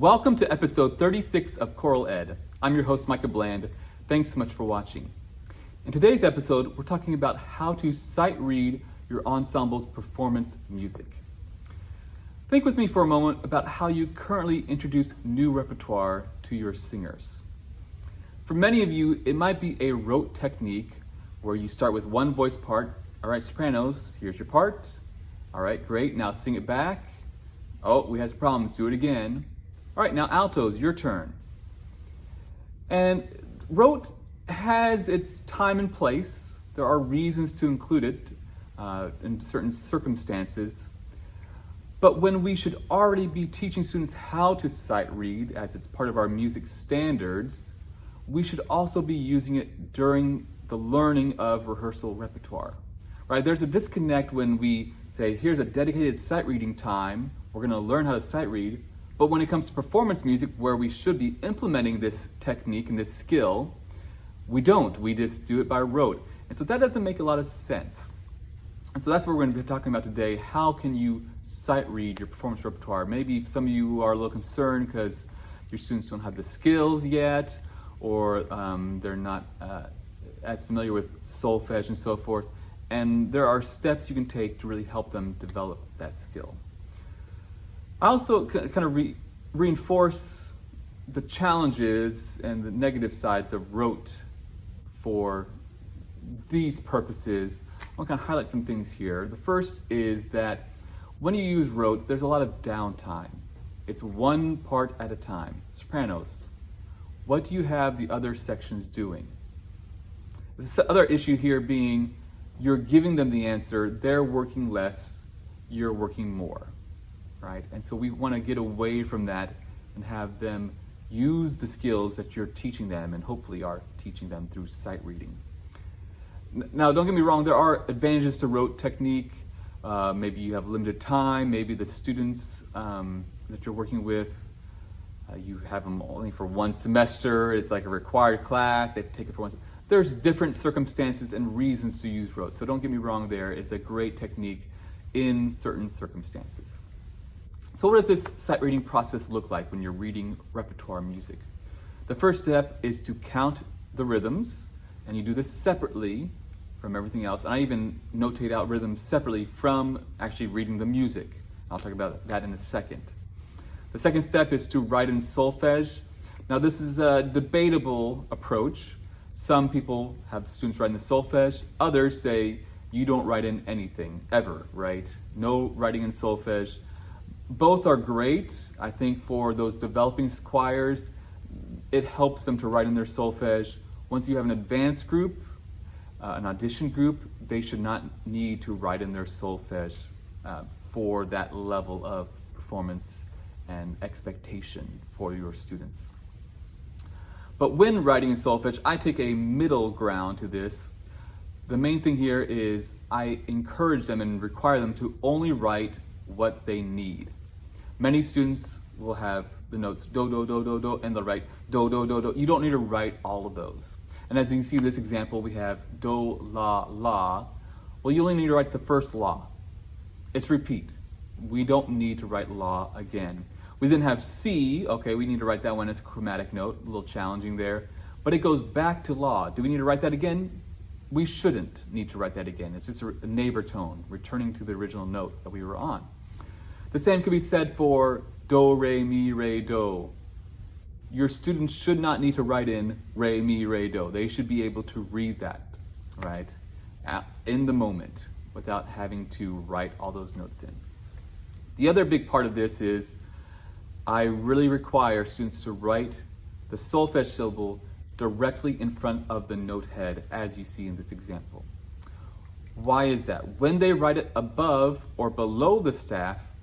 Welcome to episode 36 of ChoralEd. I'm your host, Micah Bland. Thanks so much for watching. In today's episode, we're talking about how to sight read your ensemble's performance music. Think with me for a moment about how you currently introduce new repertoire to your singers. For many of you, it might be a rote technique where you start with one voice part. All right, sopranos, here's your part. All right, great, now sing it back. Oh, we had some problems, do it again. All right, now altos, your turn. And rote has its time and place. There are reasons to include it in certain circumstances. But when we should already be teaching students how to sight read as it's part of our music standards, we should also be using it during the learning of rehearsal repertoire. Right? There's a disconnect when we say, here's a dedicated sight reading time, we're going to learn how to sight read. But when it comes to performance music, where we should be implementing this technique and this skill, we don't. We just do it by rote. And so that doesn't make a lot of sense. And so that's what we're going to be talking about today. How can you sight read your performance repertoire? Maybe some of you are a little concerned because your students don't have the skills yet, or they're not as familiar with solfege and so forth. And there are steps you can take to really help them develop that skill. I also kind of reinforce the challenges and the negative sides of rote for these purposes. I want to kind of highlight some things here. The first is that when you use rote, there's a lot of downtime. It's one part at a time. Sopranos, what do you have the other sections doing? The other issue here being you're giving them the answer, they're working less, you're working more. Right? And so we want to get away from that and have them use the skills that you're teaching them and hopefully are teaching them through sight reading. Now, don't get me wrong, there are advantages to rote technique. Maybe you have limited time, maybe the students that you're working with, you have them only for one semester, it's like a required class, they have to take it for one semester. There's different circumstances and reasons to use rote, so don't get me wrong there, it's a great technique in certain circumstances. So what does this sight reading process look like when you're reading repertoire music? The first step is to count the rhythms, and you do this separately from everything else. And I even notate out rhythms separately from actually reading the music. I'll talk about that in a second. The second step is to write in solfege. Now this is a debatable approach. Some people have students write in the solfege. Others say you don't write in anything, ever, right? No writing in solfege. Both are great. I think for those developing choirs, it helps them to write in their solfege. Once you have an advanced group, an audition group, they should not need to write in their solfege for that level of performance and expectation for your students. But when writing in solfege, I take a middle ground to this. The main thing here is I encourage them and require them to only write what they need. Many students will have the notes do, do, do, do, do, and they'll write do, do, do, do. You don't need to write all of those. And as you can see in this example, we have do, la, la. Well, you only need to write the first la. It's repeat. We don't need to write la again. We then have C. Okay, we need to write that one as a chromatic note, a little challenging there. But it goes back to la. Do we need to write that again? We shouldn't need to write that again. It's just a neighbor tone, returning to the original note that we were on. The same could be said for do, re, mi, re, do. Your students should not need to write in re, mi, re, do. They should be able to read that, right, in the moment without having to write all those notes in. The other big part of this is I really require students to write the solfege syllable directly in front of the note head, as you see in this example. Why is that? When they write it above or below the staff,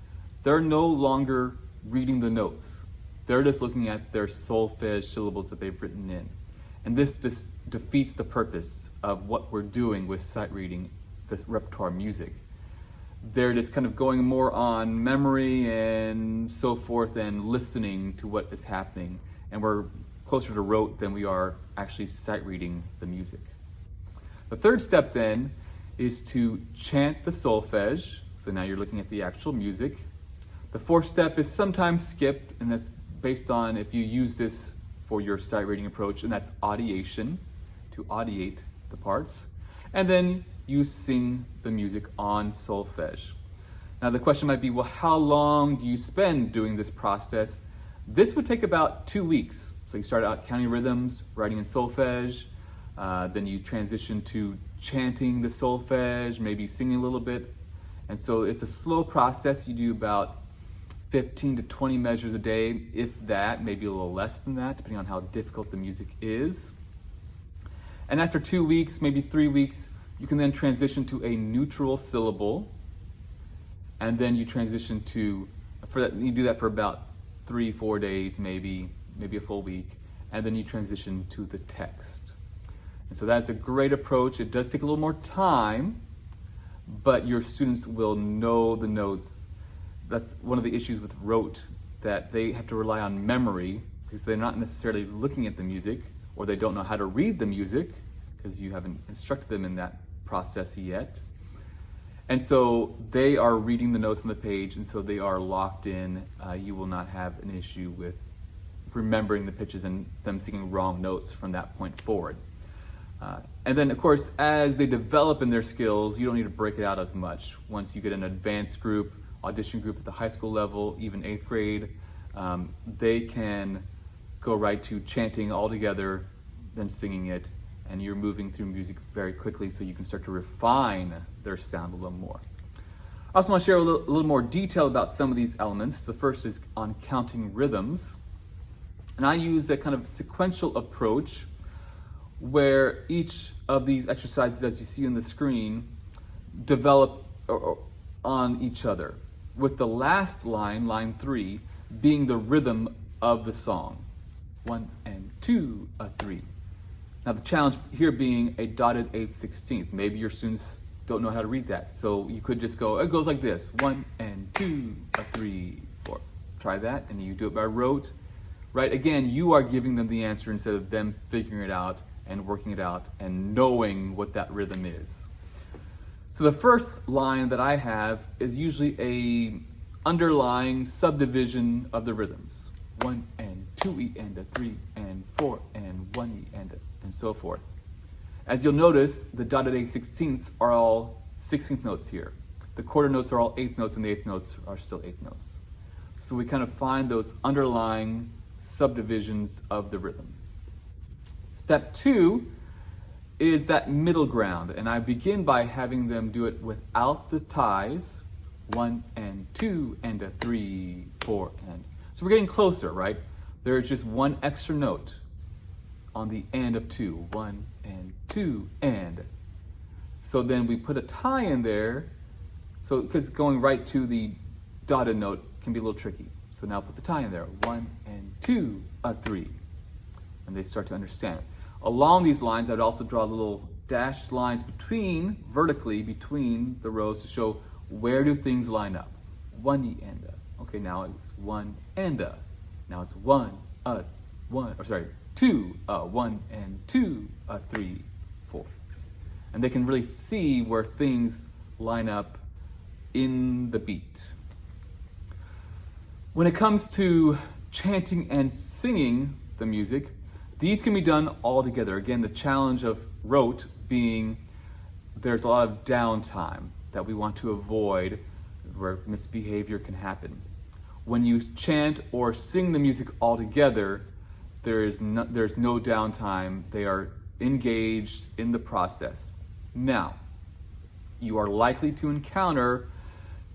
they're no longer reading the notes. They're just looking at their solfege syllables that they've written in. And this defeats the purpose of what we're doing with sight reading this repertoire music. They're just kind of going more on memory and so forth and listening to what is happening. And we're closer to rote than we are actually sight reading the music. The third step then is to chant the solfege. So now you're looking at the actual music. The fourth step is sometimes skipped, and that's based on if you use this for your sight reading approach, and that's audiation, to audiate the parts, and then you sing the music on solfege. Now the question might be, well, how long do you spend doing this process? This would take about 2 weeks. So you start out counting rhythms, writing in solfege, then you transition to chanting the solfege, maybe singing a little bit. And so it's a slow process. You do about 15 to 20 measures a day, if that, maybe a little less than that, depending on how difficult the music is. And after 2 weeks, maybe 3 weeks, you can then transition to a neutral syllable. And then you transition to, you do that for about 3-4 days, maybe a full week. And then you transition to the text. And so that's a great approach. It does take a little more time, but your students will know the notes. That's one of the issues with Rote, that they have to rely on memory because they're not necessarily looking at the music, or they don't know how to read the music because you haven't instructed them in that process yet. And so they are reading the notes on the page, and so they are locked in. You will not have an issue with remembering the pitches and them singing wrong notes from that point forward. And then, of course, as they develop in their skills, you don't need to break it out as much. Once you get an advanced group, audition group at the high school level, even 8th grade, they can go right to chanting all together, then singing it, and you're moving through music very quickly so you can start to refine their sound a little more. I also want to share a little more detail about some of these elements. The first is on counting rhythms. And I use a kind of sequential approach where each of these exercises, as you see on the screen, develop on each other, with the last line, line 3, being the rhythm of the song. 1 and 2, 3. Now the challenge here being a dotted 8/16. Maybe your students don't know how to read that, so you could just go, it goes like this: 1 and 2, 3, 4. Try that, and you do it by rote. Right, again, you are giving them the answer instead of them figuring it out and working it out and knowing what that rhythm is. So the first line that I have is usually a underlying subdivision of the rhythms. 1 and 2 e and a 3 and 4 and 1 e and so forth. As you'll notice, the dotted 8/16ths are all 16th notes here. The quarter notes are all 8th notes, and the 8th notes are still 8th notes. So we kind of find those underlying subdivisions of the rhythm. Step 2 is that middle ground, and I begin by having them do it without the ties. 1 and 2 and a 3, 4 and. So we're getting closer, right? There's just one extra note on the end of 2. 1 and 2 and. So then we put a tie in there, so because going right to the dotted note can be a little tricky. So now put the tie in there. 1 and 2, 3. And they start to understand. Along these lines, I'd also draw little dashed lines vertically between the rows to show where do things line up. 1 e and a. Okay, now it's 1 and a. Now it's 2, 1 and 2, 3, 4. And they can really see where things line up in the beat. When it comes to chanting and singing the music, these can be done all together. Again, the challenge of rote being there's a lot of downtime that we want to avoid where misbehavior can happen. When you chant or sing the music all together, there's no downtime. They are engaged in the process. Now, you are likely to encounter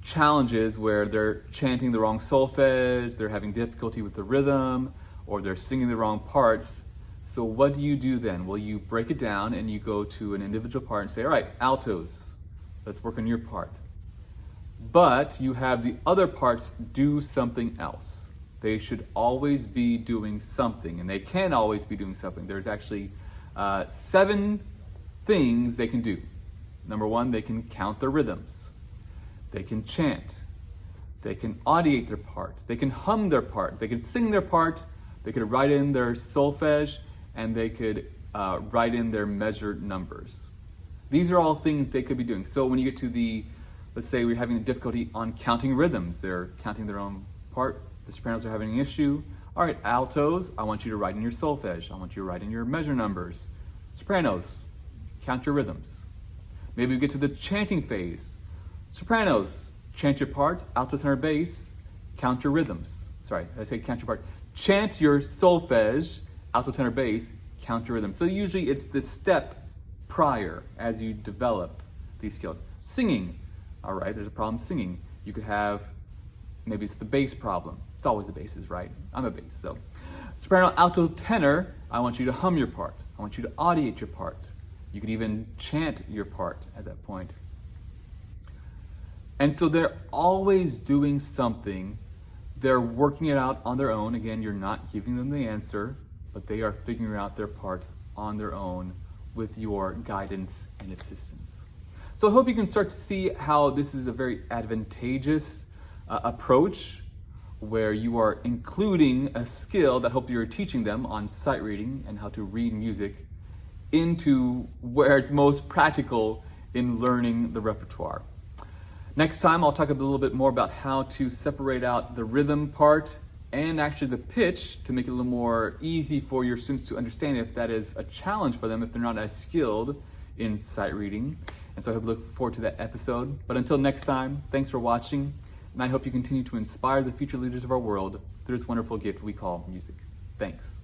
challenges where they're chanting the wrong solfege, they're having difficulty with the rhythm, or they're singing the wrong parts. So what do you do then? Well, you break it down and you go to an individual part and say, all right, altos, let's work on your part. But you have the other parts do something else. They should always be doing something, and they can always be doing something. There's actually 7 things they can do. Number 1, they can count their rhythms. They can chant. They can audiate their part. They can hum their part. They can sing their part. They could write in their solfege, and they could write in their measured numbers. These are all things they could be doing. So when you get to let's say we're having difficulty on counting rhythms. They're counting their own part. The sopranos are having an issue. All right, altos, I want you to write in your solfege. I want you to write in your measure numbers. Sopranos, count your rhythms. Maybe we get to the chanting phase. Sopranos, chant your part. Alto, tenor, bass, count your rhythms. Sorry, did I say count your part? Chant your solfege, alto, tenor, bass, count your rhythms. So usually it's the step prior as you develop these skills. Singing, all right, there's a problem singing. You could have, maybe it's the bass problem. It's always the basses, right? I'm a bass, so. Soprano, alto, tenor, I want you to hum your part. I want you to audiate your part. You could even chant your part at that point. And so they're always doing something. They're working it out on their own. Again, you're not giving them the answer, but they are figuring out their part on their own with your guidance and assistance. So I hope you can start to see how this is a very advantageous approach where you are including a skill that hopefully you're teaching them on sight reading and how to read music into where it's most practical in learning the repertoire. Next time, I'll talk a little bit more about how to separate out the rhythm part and actually the pitch to make it a little more easy for your students to understand if that is a challenge for them if they're not as skilled in sight reading. And so I hope you look forward to that episode. But until next time, thanks for watching. And I hope you continue to inspire the future leaders of our world through this wonderful gift we call music. Thanks.